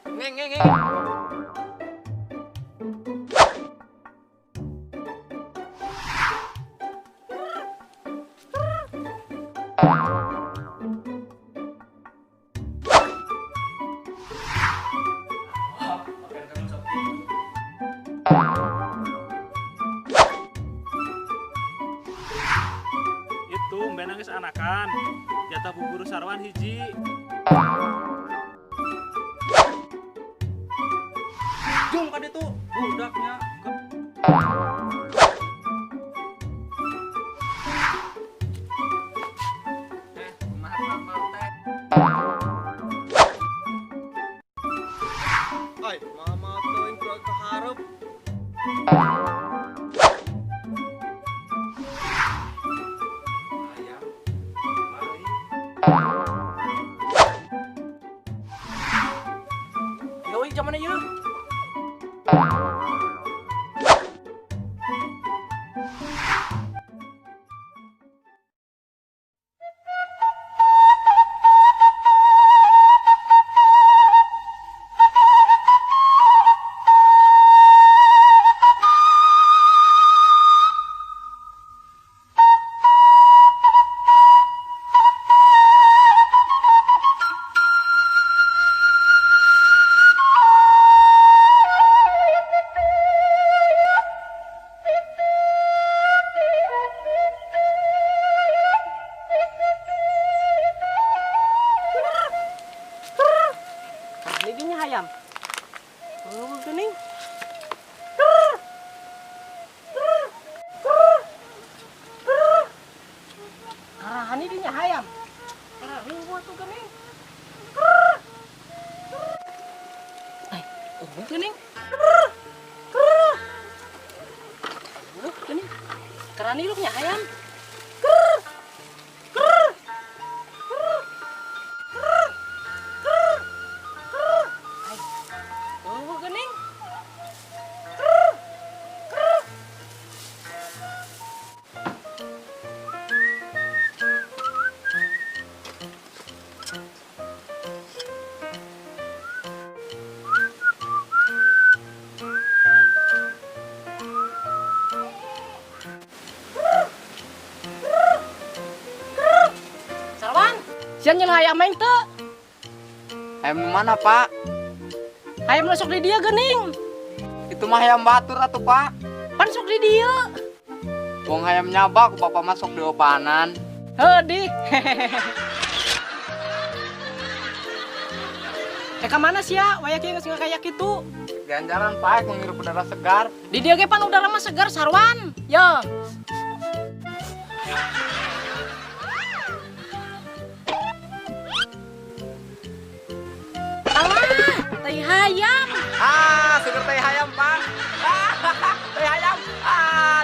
Ngeng ngeng ngeng. Itu mbak nangis anakan jatah bu guru sarwan hiji. Jung kan itu budaknya Kumaha ramal teh. Ay, mama teuing ke hareup. Ayam. Mari. yoi zaman ya. Ini ayam. Oh, gening. Arahan ini ayam. Arahan gua tuh gening. Ay, oh gening. Oh, gening. Kerani lu punya ayam. Oh, gening. Sarwan, sian nyel ayam main tuh. Ayam mana, Pak? Ayam masuk di dia gening. Itu mah ayam batur atuh, Pak. Pan sok di dia. Wong ayam nyabak Bapak masuk di opanan. Hedi. Ke mana sih ya? Wayak yang nggak kayak gitu. Ganjaran Pak menghirup udara segar. Di dia ge pan udara mah segar sarwan. Yo. Alah, tai hayam. Seger teh ayam, Pak. Teh ayam.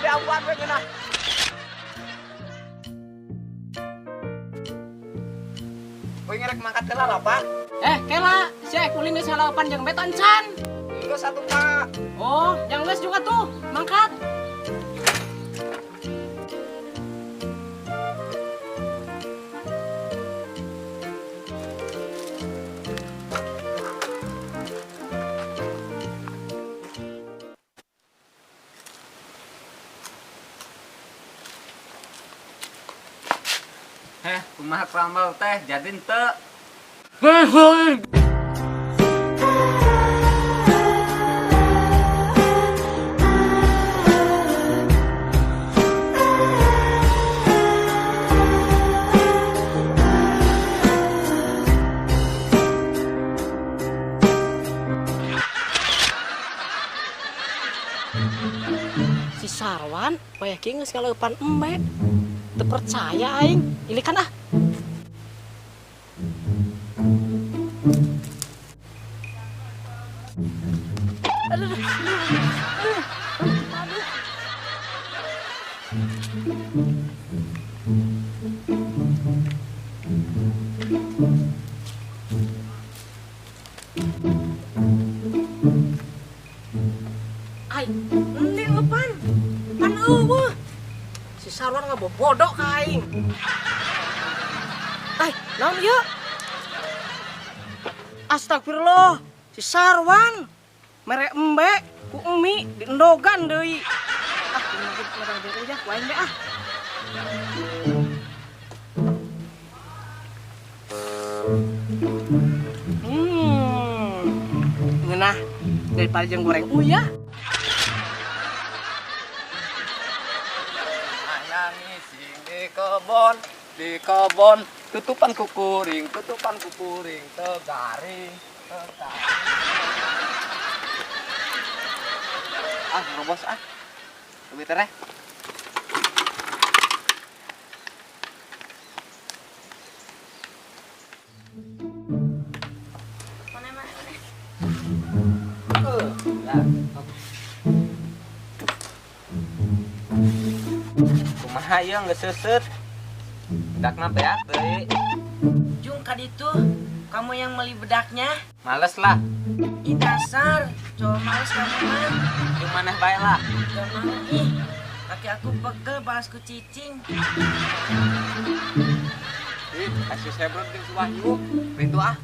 Diambuan we geunah. Kowe ngerek mangkat heula lah, Pak. Kela, si kulin geus ngalapan jeung betan can. Enggak satu, Pak. Oh, yang geus juga tuh, mangkat. Kumaha krambal teh jadi teu? Si Sarwan, wayak geus ngalapan embe. Teu percaya aing. Ilikan ah. Ay, ini pan eueuh. Si Sarwan ngabobodok ka aing. Ay, naon ieu? Astagfirullah, si Sarwan mere embe ku emi di endogan deui. Ah, mungkin merang deui ya, wae be ah. Ngeunah daripada jeung goreng uyah. Ayang ngising di kebon, tutupan kukuring tegaring. Ah, ngerobos ah. Lebih tereh. Kumaha ieu geus seuseut. Bedakna beak deui. Jung kaditu, kamu yang beli bedaknya? Males lah. Ih dasar, coba males kamu mah. Jeung maneh bae lah. Gak mau ih, kaki aku pegel balasku cicing. Ih, kasih saya berhenti Wahyu. Itu ah.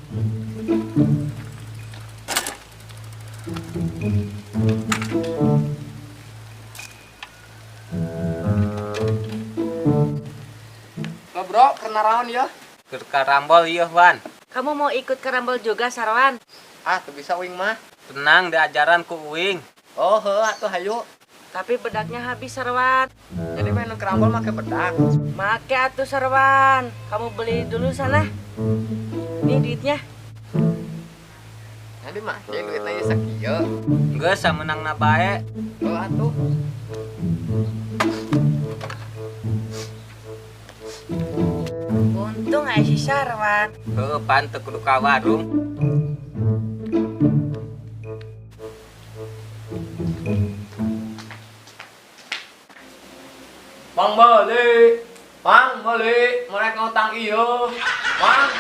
Bro, pernah raon ya? Keur karambol ieu, Wan. Kamu mau ikut karambol juga, Sarwan? Ah, tuh bisa uing mah. Tenang, diajaran ku uing. Oh, heuh atuh hayu. Tapi bedaknya habis, Sarwan. Jadi main karambol make bedak. Make atuh, Sarwan. Kamu beli dulu sana. Nih duitnya. Jadi mah, jadi duitnya ieu sakieu. Geus samenangna bae. Heuh atuh. Untung aya si Sarwan. Heuh, pan teu kudu ka warung. Mang beli, mereka ngutang iyo. Mang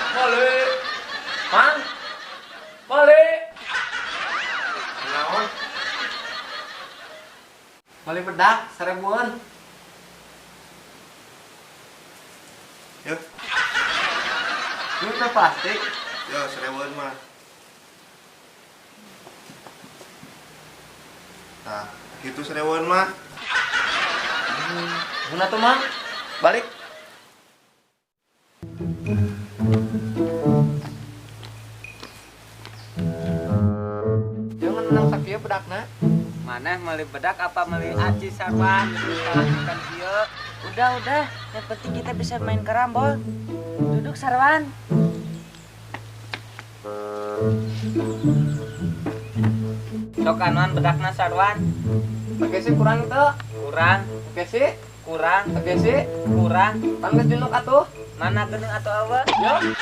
beli. Naon? Beli bedak 1000-an. Yuk, Ini teh plastik. yo 1000-an mah. Nah, gitu 1000-an mah. Guna tuh, Mang. Balik. Jangan menang sakieu bedakna. Maneh meuli bedak apa meuli aci Sarwan? Salahkan kieu. Udah. Yang penting kita bisa main karambol. Duduk, Sarwan. Sok anuan bedakna Sarwan. Pakai sih kurang itu. Kurang. Pakai sih kurang. Pakai sih kurang. Panggeus junuk atuh. Mana geuning atuh eueuh? Yo.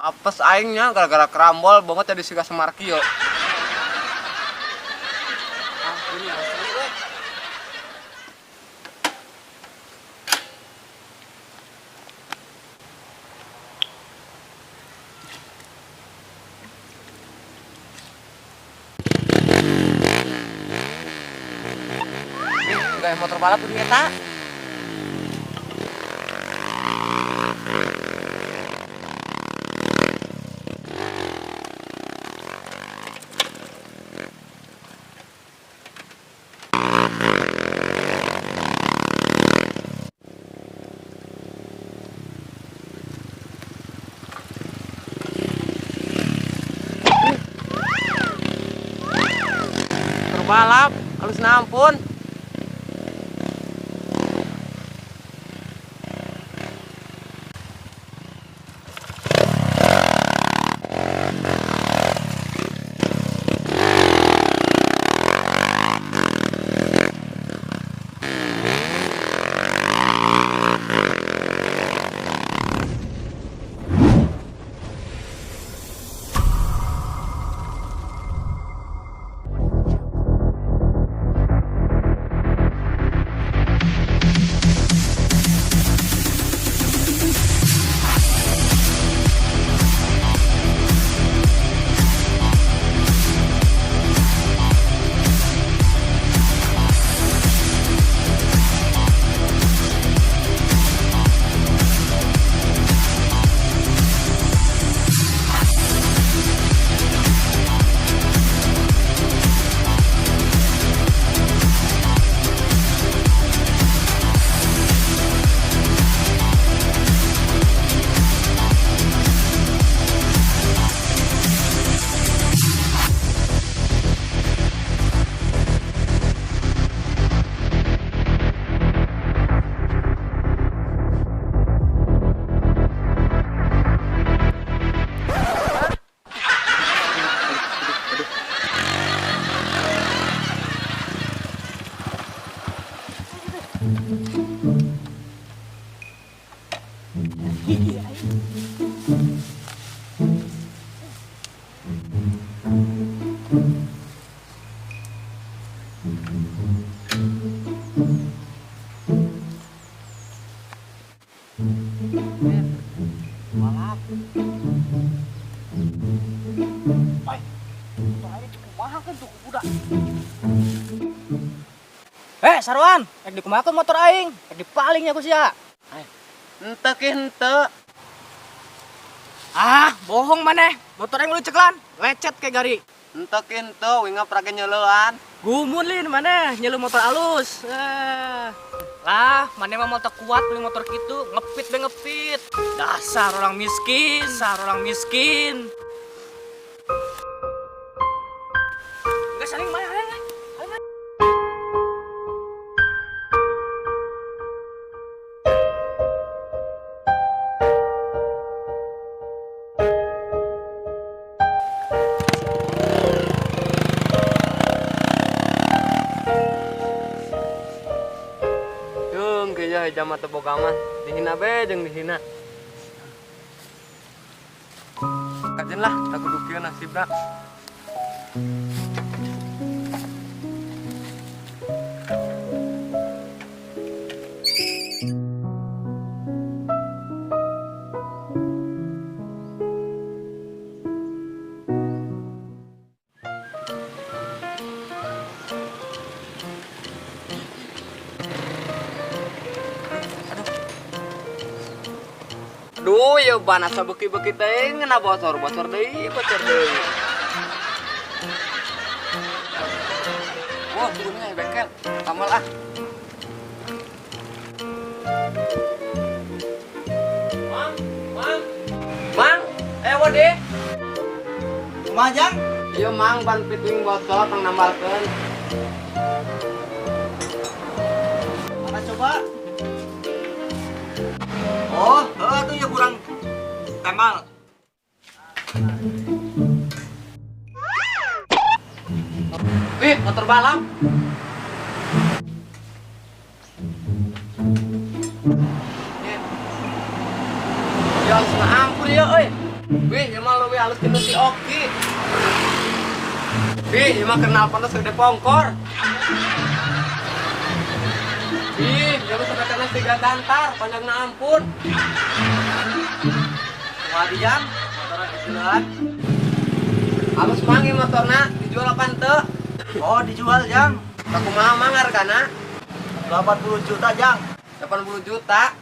Apes aingnya gara-gara kerambol banget jadi siga Semar kieu. Ah, ini asli we. Nih, gaya motor balap tuh eta. Balap, halus nampun. Balap. Baik. Motor ini cukup mahal kan tuh budak. Sarwan, rek dikumakeun motor aing, rek dipalingnya ku sia. Henteu ki henteu. Ah, bohong maneh. Motor aing lu ceklan, lecet kayak gari. Henteu ki henteu, winga prage nyeleuan. Gumun lin maneh, nyelu motor alus. Lah, maneh mah motor kuat beli motor kitu, ngepit be ngepit. Dasar orang miskin. Enggak saling maneh. Jam atau boga mah dihina be jeung dihina. Kajen lah, tak kudu kieu nasibna. Duh, ya bana sabeuki-beuki teh ngena bocor deui. Wah, turunnya bengkel. Tamal ah. Mang, wade. Kumaha Jang? Ieu mang ban pitwing bocor tang nambalkeun. Mana coba? Oh, tuh ya kurang temal. Wih, motor balap. Ya, ampun ya, euy. Wih, ieu mah leuwih halus tinu si Oki. Wih, ieu mah kenal pantes gede pongkor. Ih, dia mah sampai kena 3 gantar, panjangna ampun. Kumaha Jang? Motorna dijualan. Halus mangi motorna, dijual apa teu? Oh, dijual Jang. Sakumaha mang hargana? 80 juta Jang. 80 juta.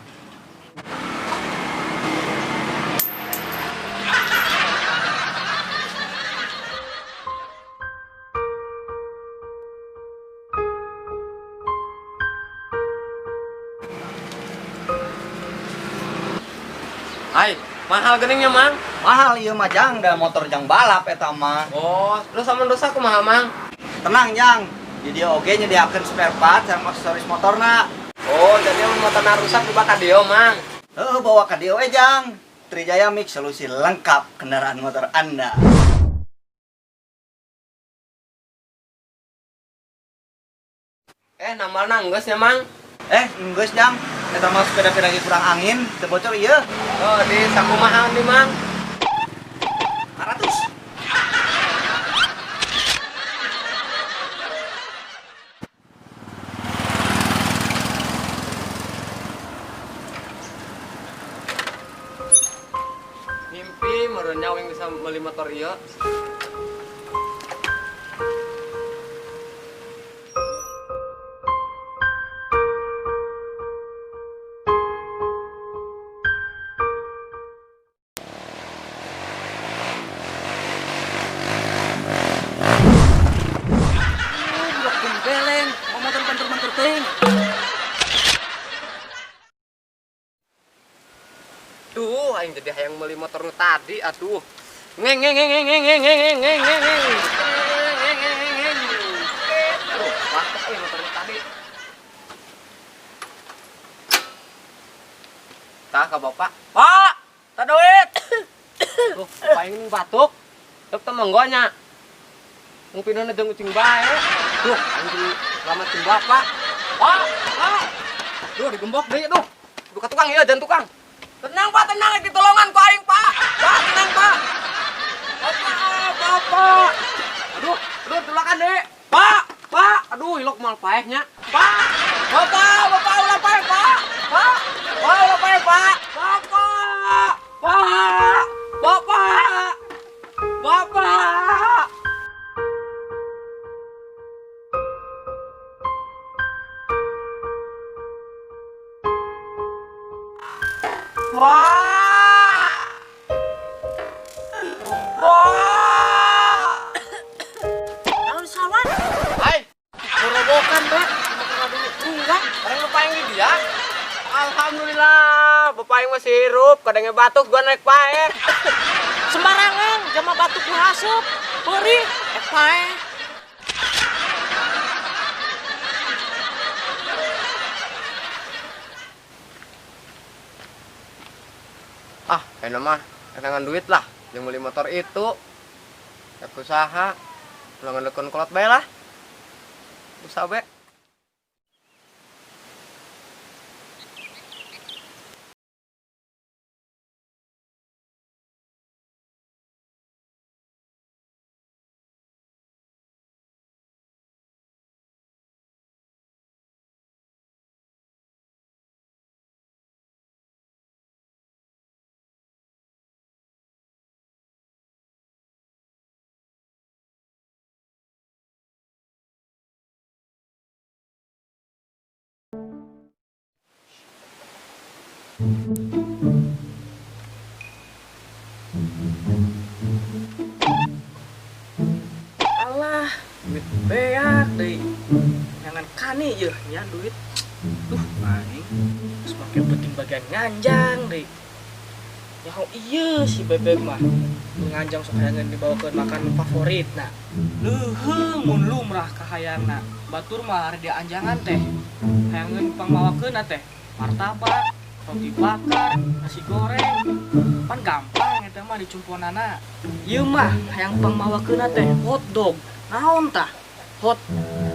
Hai, mahal geningnya mang. Mahal ieu mah Jang, da motor Jang balap eta mah. Oh, terus sama dosa kumaha mang? Tenang Jang, di dia oge nyediakeun spare part sareng aksesoris motorna. Oh, jadi motorna rusak dibawa ka dieu mang. Bawa ka dieu we Jang. Trijaya Mix solusi lengkap kendaraan motor Anda. Namalna enggeus ya mang. Enggeus Jang. Eta mah sepeda-peda ge kurang angin, teu bocor ieu. Oh, di sakumaha nih mang? 400. Mimpi meureun nyawing bisa meuli motor ieu. Duh, aing jadi hayang meuli motor nu tadi atuh. Ngeng. Aduh, mantep euy motor nu tadi. Tah ka Bapak. Pak, tah duit. Tuh, paling batuk. Teu teu monggonya. Mung pinauna jeung ucing bae. Duh, aing selamatkeun Bapak. Pak. Duh, digembok deui atuh. Duh ka tukang ieu, jangan tukang. Tenang Pak, tenang, ditolongan ku aing Pak. Pak, tenang Pak. Bapak. tulakan deh. Pak, Pak. Aduh, hilok mal paehnya. Pak, Bapak ulah paeh, Pak. Pak, ulah paeh, Pak. Bapak. Naon Sarwan? Hai, Gorobokan, Pak. Cuma dulu enggak. orang ngepaing di dia. Alhamdulillah, bapak yang masih hirup, kadangnya batuk gua naik paeh. Sembarangan, jama batuk ku hasup. Perih, paeh. Ah, enak mah, kenangan duit lah, yang beli motor itu. Aku usaha, pulangan lekon kolot bae lah. Usaha be. Alah, duit beak deh. Jangan kani je, ya duit. Duh, aing semakin penting bagian nganjang deh. Ya iya si bebek mah nganjang sok hayangan dibawakeun makan favorit nah. Leuheung mun lumrah kahayangna. Batur mah ari dianjangan teh. Hayangan pangmawakeun teh. Martabak, roti bakar, nasi goreng. Pan gampang eta mah dicumponana. Ieu mah hayang pangmawakeun teh hotdog. Naon tah? Hot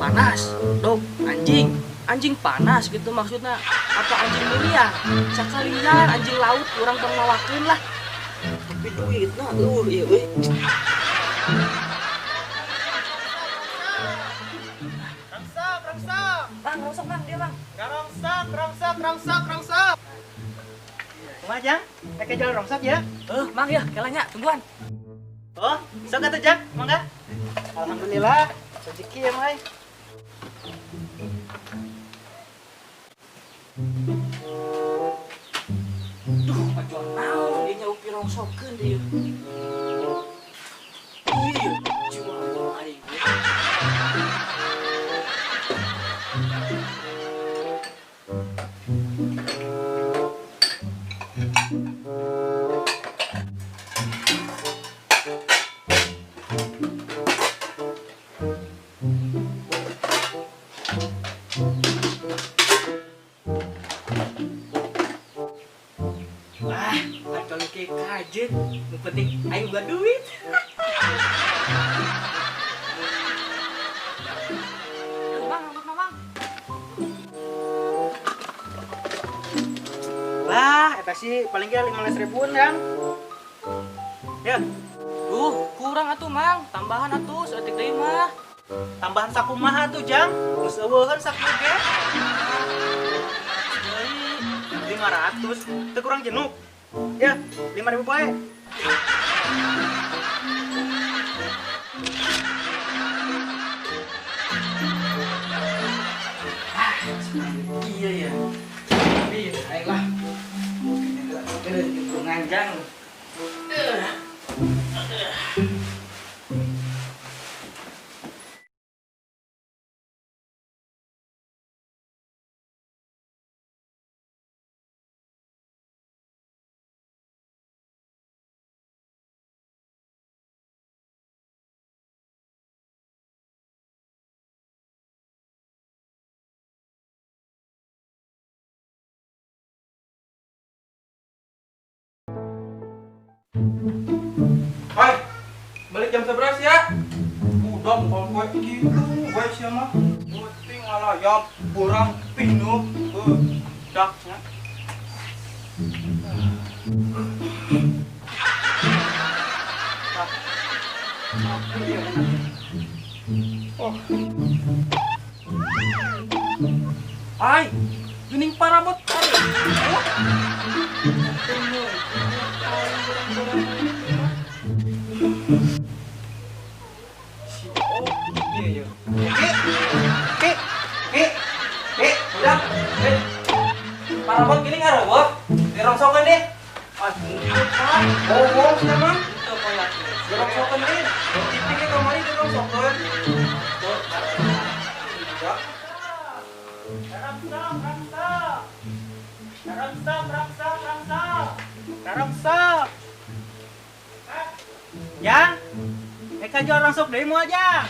panas, dog anjing. Anjing panas gitu maksudnya. Apa anjing mulia? Sakalian anjing laut kurang pangmawakeun lah. Tapi duitna ieu euy. Bang, rongsok bang, dia bang. Rongsak. Kumaha Jang? Pakai jalan rongsok ya? Mang ya, kelanya tungguan. Oh, sok atuh Jak, mangga. Alhamdulillah, rezeki ya Mai. Duh, majuan naon dia nyaupi rongsokkeun dia. Iya, jual aing. Wah, atau kayak kajet. Yang penting aing buat duit. Bang, bang. Lah, eta sih paling ge 15 ribuan, Yang. Ya, Kurang atuh Mang, tambahan atuh seetik deui mah. tambahan sakumaha tuh, Jang. Geus eueuheun sakieu ge. Deui 500, teu kurang jenuk. Ya, 5.000 bae. Iya ya. Tapi ayolah. Kita nganjang. Hai, balik jam 11 ya. Udah kalau gue gitu, gue siapa? Penting malah ya kurang pinu, daknya. Ay, gening parabot. Iya, iya. Ki, udah. Parabot gini ngarobot. Dirongsokeun deh. Bohong sih emang. Dirongsokeun deh. Tipiknya kamari dirongsokeun. Ya, mereka jual langsung demo aja.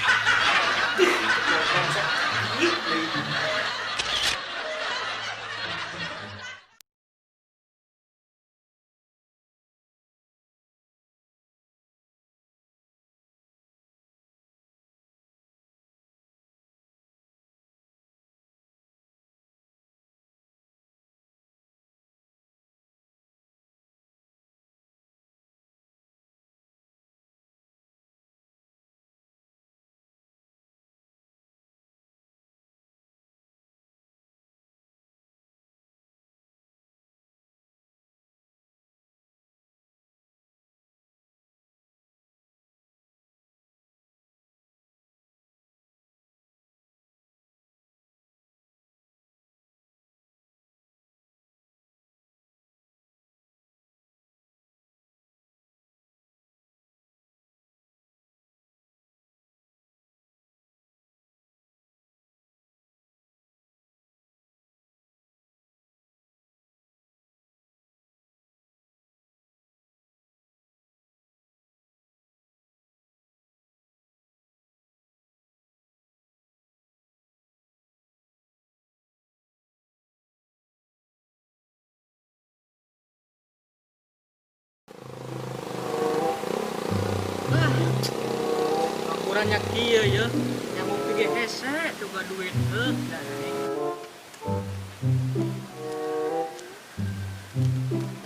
Kurangnya kieu ya, yang mau pergi hese juga duit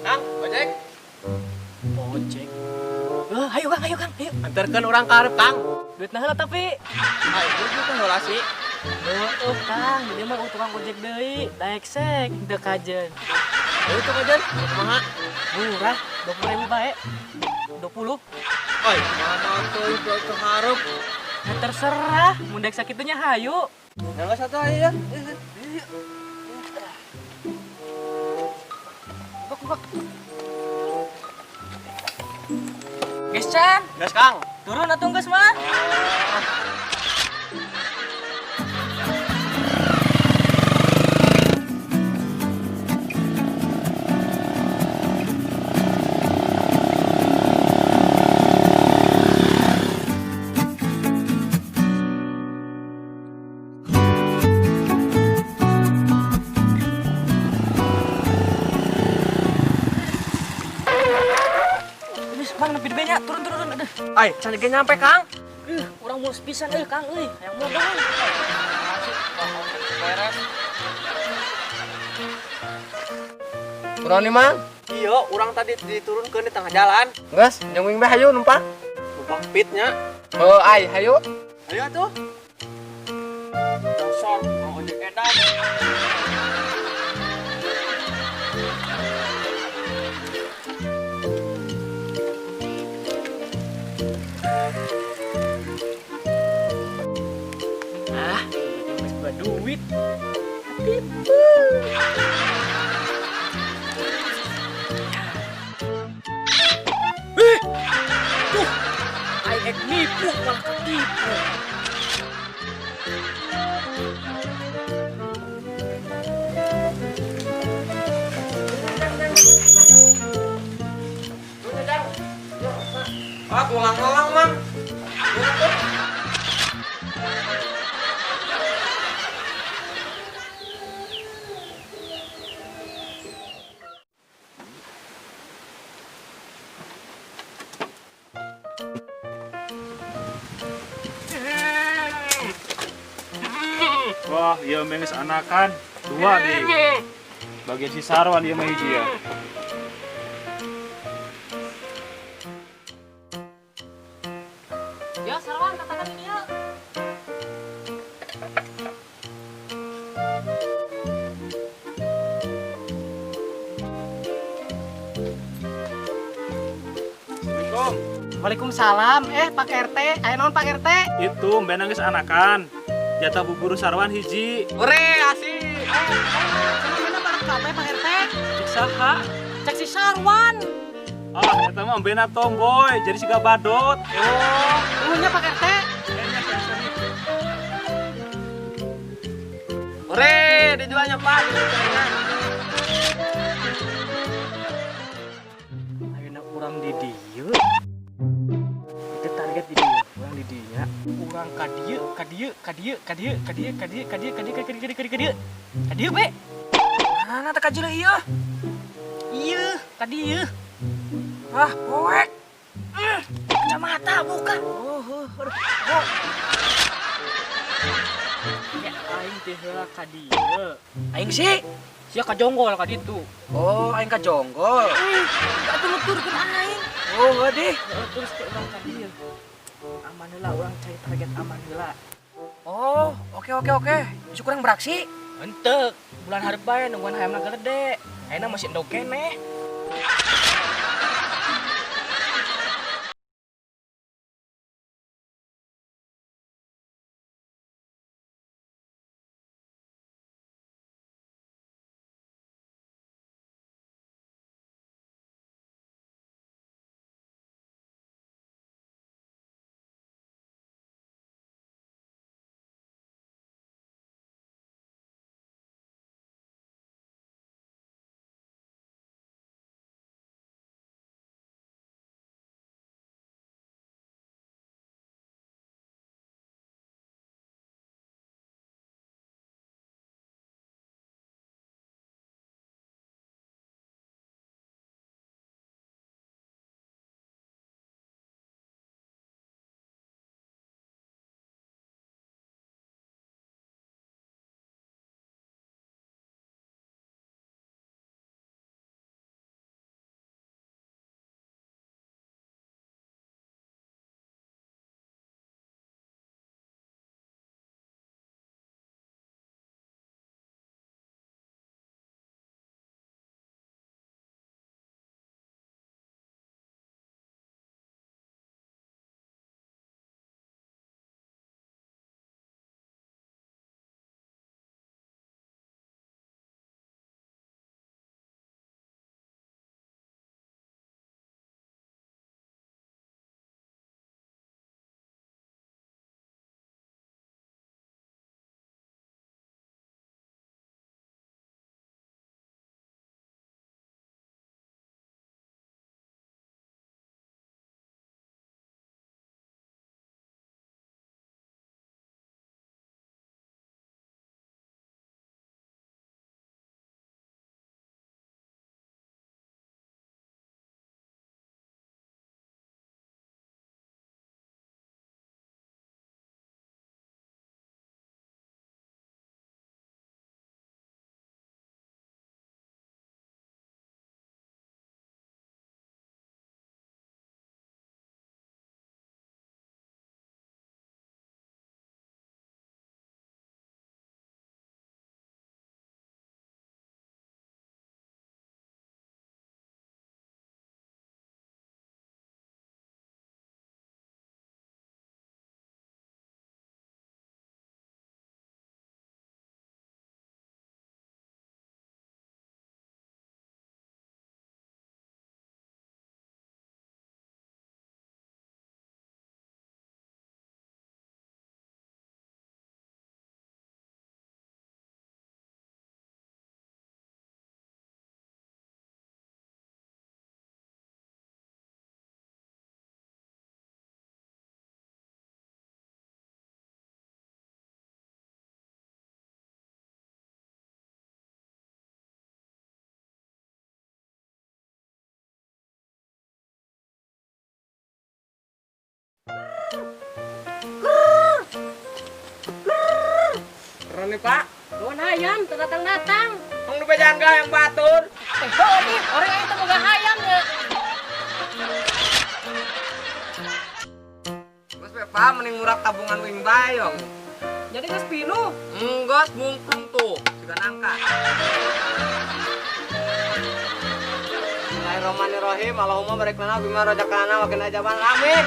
Kang, ojek. ojek. Ayo Kang, ayo. Antarkan orang karep, Kang. Duit nah tapi. Ayo, itu kan dolasi. Kang, jadi mah tukang ojek deui, daek sek, teu kajen. Ayo tuh kajen, kumaha? Murah, 20.000 bae. 20. Oi, mana tuh itu harap. Ya terserah, mun daek sakitunya hayu. Yang satu aja ya. Bak. Guys, Chan, Gas, Kang. turun atuh geus mah. Bang, nepi di benya, turun. Aduh. Ay, can ge nyampe, Kang. Urang mulus pisan Kang euy, hayang modal. Beres. Urang nih, Mang. Iya, orang tadi diturunkeun di tengah jalan. Gas, yang wing hayu numpang. Numpang pitnya. Oh, ay, hayu. Ayo tuh. Dasar, mau ojek edan. Geus buat duit. Tuh, ai ek nipu malah ketipu. Ah, tulang-tulang, Mang. Wah, ieu mah geus anakan. Dua deh. Bagian si Sarwan ieu mah hiji ya. Ya, Sarwan katakan ini ya. Waalaikumsalam. Pak RT, ayo naon Pak RT? Itu mbenang geus anakan. Jatah bubur sarwan hiji. Ore asih. Mana barang kabe Pak RT? Cik saha? Cek si Sarwan. Ah, eta mah mbena tomboy, jadi siga badot. Oh, dulunya Pak RT. Ore dijualnya Pak. Ayeuna urang di dieu. Itu target di dieu, urang di dieu nya. Urang ka dieu be. Mana teh ka jeuleuh ieu? Ieu, ka dieu. Ah, poek. Kacamata buka. Ya aing teh heula ka dieu. Aing sih sia ka jonggol ka ditu. Oh, aing ka jonggol. Ka turut-turutkeun aing. Oh, heuh terus teh urang ka dieu. Aman heula urang cari target aman heula. Oh, oke. Besok urang beraksi. Henteu, bulan hareup bae nungguan hayamna gede. Ayeuna masih endog keneh. Keren nih Pak. Nuhun hayam teu datang-datang. Tong nu bejangga yang batur. Heuh, orang yang teu boga hayam ya. Terus Pak mending murah tabungan wing bayong. Jadi geus pinuh. Enggak, mungkung tuh. Juga nangka. Bismillahirrahmanirrahim. Allahumma barik lana bima razaqtana wa qina adzaban. Amin.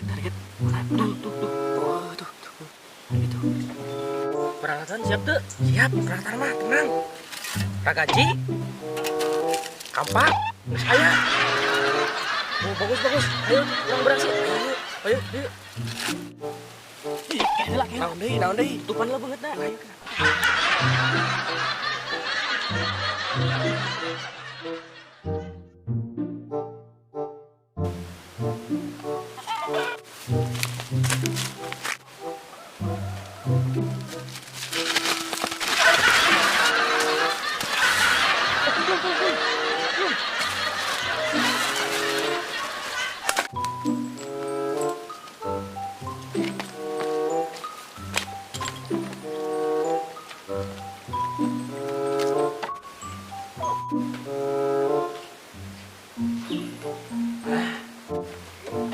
Target. Tuh. Oh, tuh. Itu. Peralatan siap tuh? Siap, peralatan mah tenang. Ragaji, kampak, saya. Oh, bagus. Ayo, kurang beraksi. Ayo. Ih, kayaknya lah. Naon deui? Tutupan lah banget dah. Ayo.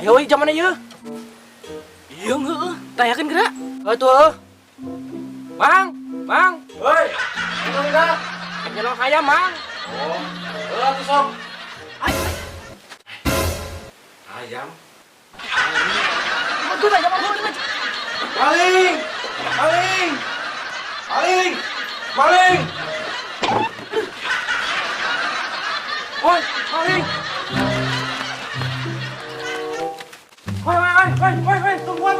Ayo, zaman aja. Iya nggak? Tayakan gerak. Tuh. Mang. Woi, bener enggak? Nyelong ayam, Mang. Oh, tuh sok. Ayam. Gue aja mau gue. Maling. Woi, maling. Woi, tungguan.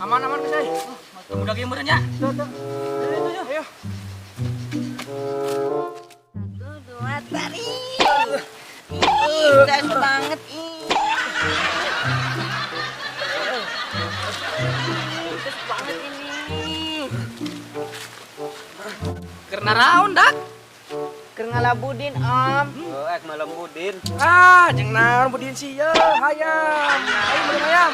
Aman guys. Tunggu lagi murahnya. Ayo. Dua tari. Gas banget gas banget ini. Karena raun dak. Kergalabudin Om. Oh, malam budin. Jeung naon budin sih ye, hayam. Ayo beli hayam.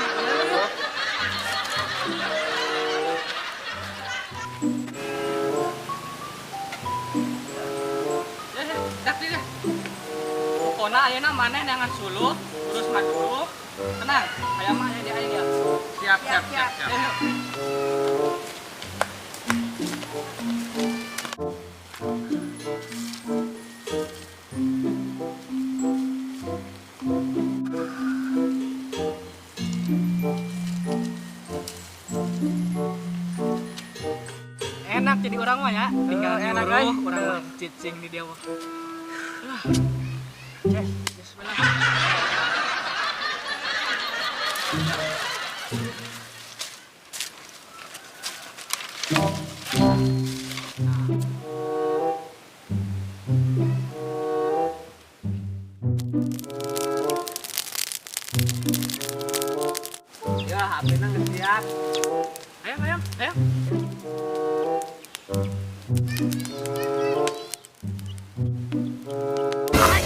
Dak deh. Pokona ayeuna maneh neangan suluh, terus maduluk. Tenang, hayam mah aya di aya dia. Siap. Enak jadi orang mah ya, tinggal enak, nyuruh orang cicing di dia mah. Bismillah. Ya, HP nang geus siap. Ayo. Ay,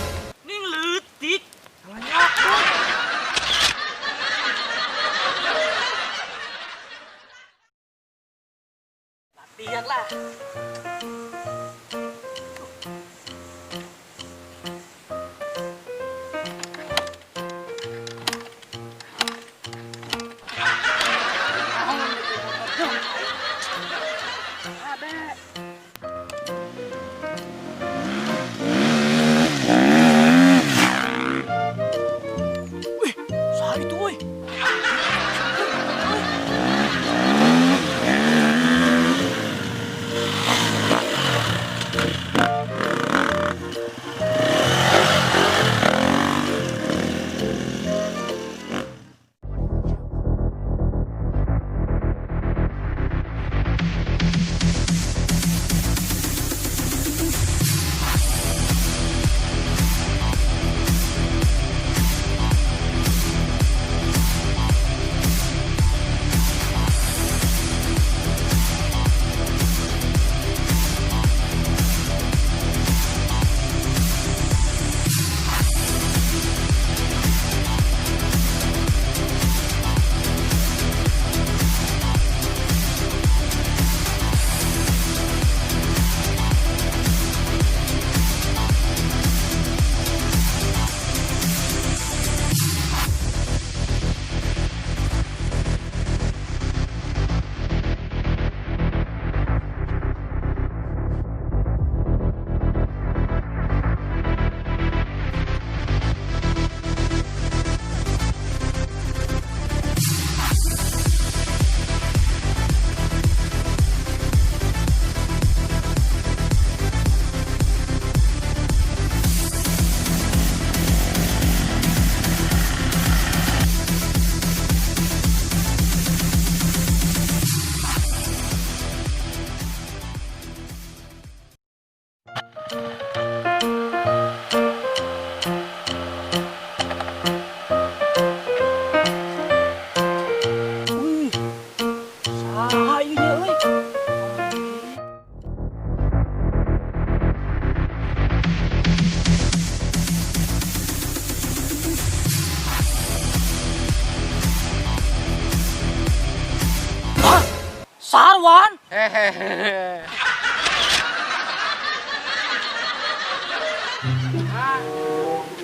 Hehehe.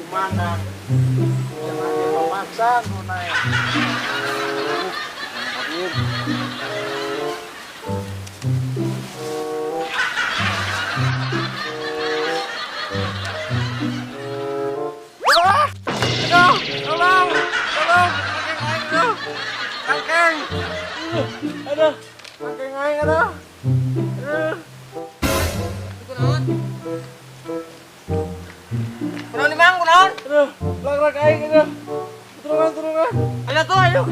Mana? Jangan dia memaksa naik. Kunaon di mang, kunaon? Lag aing itu. Turungan. Ayo tuh, ayo.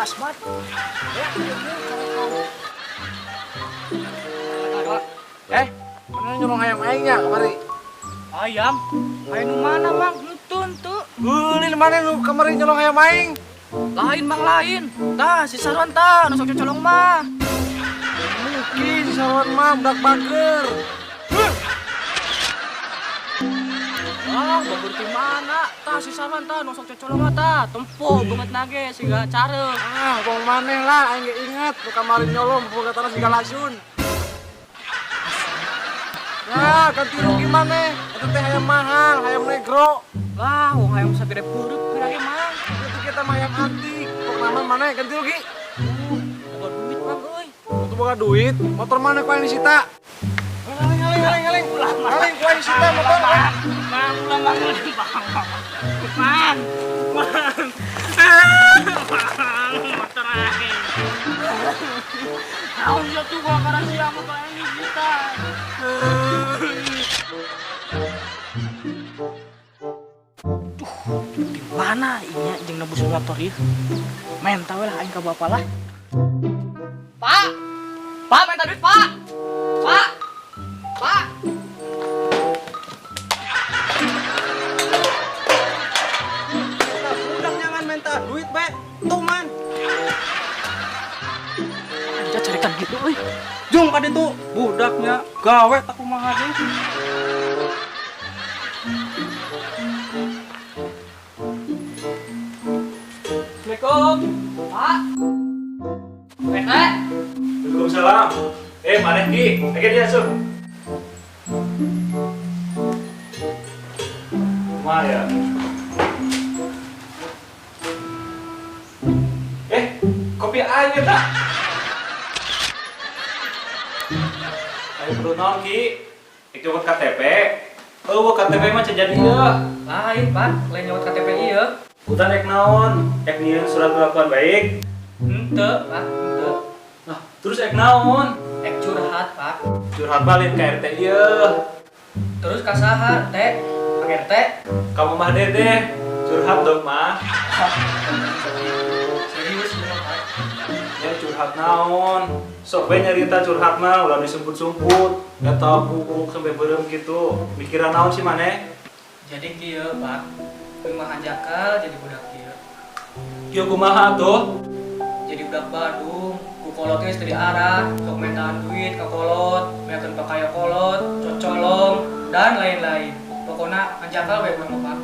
Asmat. Mana nyolong ayam aingnya kemari? Ayam? Ayam nu mana, Mang? Entun tuh. Ini mana lu kemarin nyolong ayam aing? Lain, Mang, lain. Tah, si Sarwan tah, nu sok cocolong mah. Mungkin si Sarwan mah budak bager. Ah, bagur di mana? Tah, si Sarwan tah, nu sok cocolong mah tah. Tempo banget nage siga careu. Ah, bong maneh lah aing ge inget nu kemarin nyolong boga tanah siga lasun. Ya, ganti rugi maneh. Itu teh ayam mahal, ayam negro. Lah, wong hayam sabire peureuk pirage, Mang. Itu kita mah ayam antik. Pok nama maneh ganti rugi. Boga duit, Mang, euy. Untuk boga duit, motor mana ku yang disita? Haling. Haling ku yang disita motor. Mang, ulah Mang. Mang. Motor lagi. Naon ya tuh gua karena siapa kayak ini kita. Di mana inya jeung nebus motor ieu? Menta we lah aing ka bapak lah. Pak! Pak, minta duit, Pak! Pak! Pak! Budak jangan minta duit, Be. Tuh, man. Aja carikan gitu, euy. Jung ka ditu, budaknya gawe tak kumaha deui. Assalamualaikum. Pak. Pete. Waalaikumsalam. Maneh Ki, lagi dia asup. Kumaha ya? Kopi aja tak? Ayo perlu naon Ki? Itu buat KTP. Oh, KTP mah jadi ya. Lain, Pak. Lain nyawat KTP ieu. Utan ek naon? Ek nyieun surat kelakuan baik. Henteu, Pak. Henteu. Nah, terus ek naon? Ek curhat, Pak. Curhat balin ke RT ieu. Terus ka saha, Teh? Pak RT? Kamu mah Dede. Curhat dong mah. Serius bener, Pak. Ya curhat naon? Sok we nyarita curhat mah ulah disumput-sumput. Eta pupuk sampai beureum gitu. Mikiran naon sih maneh? Jadi kieu, Pak. Kumaha jakal jadi budak kieu. Kieu kumaha tuh? Jadi budak Badung. Ku kolot geus teu diarah, sok mentaan duit ka kolot, meakeun pakaya kolot, cocolong dan lain-lain. Pokona anjakal we mah, Pak.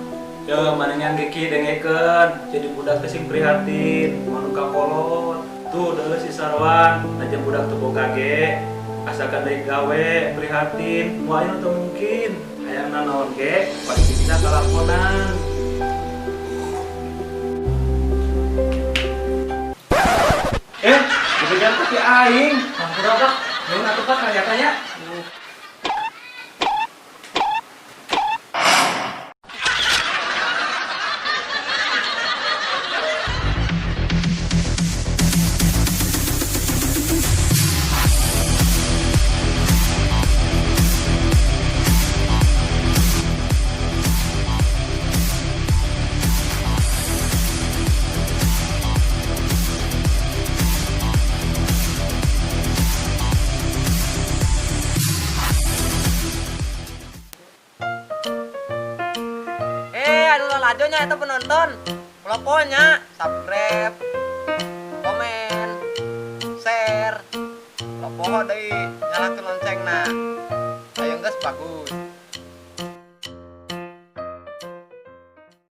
Ya manengan Geki dengekeun. Jadi budak teh sing prihatin, manu ka kolot. Tuh deuleu si Sarwan, aja budak teu boga ge. Asalkan deui gawe prihatin, moal anu teu mungkin. Hayangna naon ge, pasti bisa kalakonan. Diberikan kopi aing. Hampura, Pak. Nuhun atuh, Pak, ngajakanya. Lajonya itu penonton. Pokoknya subscribe, komen, share, poho deui nyalakeun loncengna. Ayo geus bagus.